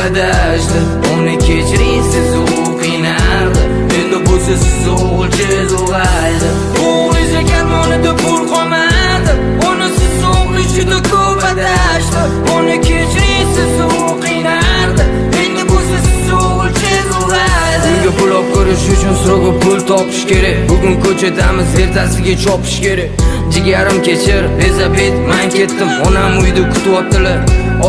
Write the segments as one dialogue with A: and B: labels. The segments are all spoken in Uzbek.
A: adashdi. Uni kechiring, siz u qiynaldi. Endi bu siz o'g'ilchiz ulg'aydi. O'g'liz karmonida pul qolmadi. Uni siz o'g'li juda ko'p adashdi. Uni kechiring, siz u qiynaldi. Endi bu siz o'g'ilchiz ulg'aydi. Unga pul olib ko'rish uchun srogo pul topish kerak. Bugun ko'chadamiz, ertasiga chopish kerak. Jigarim kechir, bezabet men ketdim. Onam uyda kutyaptilar.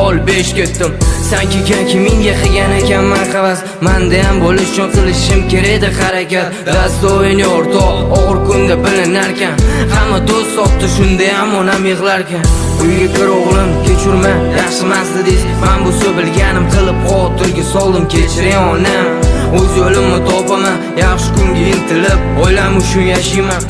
A: Ol 5 ketdim. Sen kelgan kimingga qilgan ekanman havas. Menda ham bo'lish uchun qilishim kerak harakat. Dast o'yini o'rtoq, og'ir kunda bilinarkan. Hamma do'st sotdi, shunda ham onam yig'larkan. Uyga kir o'g'lim, kechirma, yaxshi emas dedingiz. Men bu bilganim qilib xotirga soldim, kechiring onam. O'z yo'limni topaman, yaxshi kunga intilib, o'ylam uchun yashayman.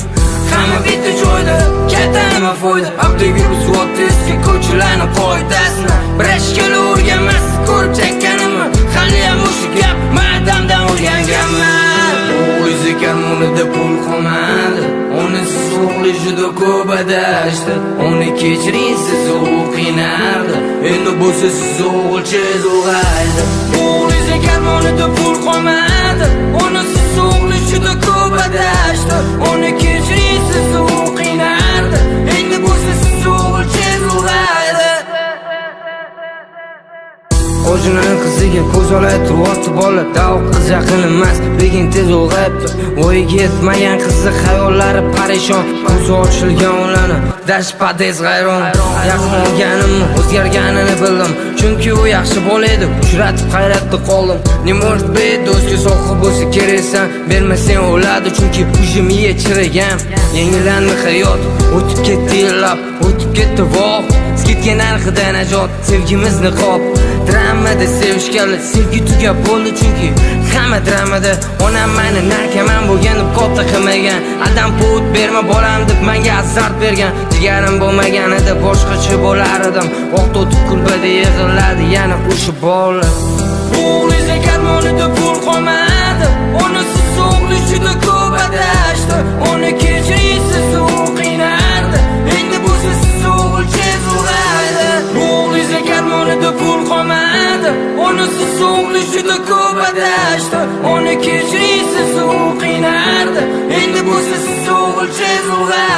A: Hamma bitta joyda, katta nima foyda. Abdiga rusvotda eski ko'chalarni foydasini. Birashkala o'rganmas, ko'rib chekkanimni. Hali ham o'sha gap, madamdan o'rganganman. O'zi karmonida pul qolmadi. Uni siz o'g'li juda ko'p adashdi. Uni kechiring, siz u qiynaldi. Endi bu siz o'g'ilchiz ulg'aydi. O'g'li karmonida pul qolmadi. Uni siz o'g'li juda ko'p adashdi. Uni kechiring, siz u qiynaldi. Endi bu siz o'g'ilchiz ulg'aydi. Qo'shnining qiziga ko'z olay turibdi bola. Davq qiz yaqin emas, lekin tez ulg'ayibdi. Voyaga yetmagan qizi xayollari parishon. Ko'zi ochilgan ularni dashpades g'ayron. Yaqin olganimni o'zgarganini bildim. Chunki u yaxshi bola edi, uchratib hayratda qoldim. Nimort bey do'stga so'qib bo'lsa keraksan, bermasang o'ladi chunki ujimiga chirigan. Yangilandi hayot, o'tib ketdi yillab, o'tib ketdi voq. Ketgan narxida najot, sevgimiz niqob. Dramada sevishganlar sevgi tugab bo'ldi chunki hamma dramada. Onam meni narkoman bo'lgan deb katta qilmagan. Adam put berma bolam deb menga azart bergan. Jigarim bo'lmaganida boshqacha bo'lar edim. Vaqt o'tib kulbada yig'iladi yana o'sha bola. O'g'liz karmonida pul qolmadi. Uni siz o'g'li juda ko'p adashdi. Uni kechiring, siz u qiynaldi. Endi bu siz o'g'ilchiz ulg'aydi. O'g'liz karmonida pul qolmadi. Uni siz o'g'li juda ko'p adashdi. Uni kechiring, siz u qiynaldi. Endi bu siz o'g'ilchiz ulg'aydi.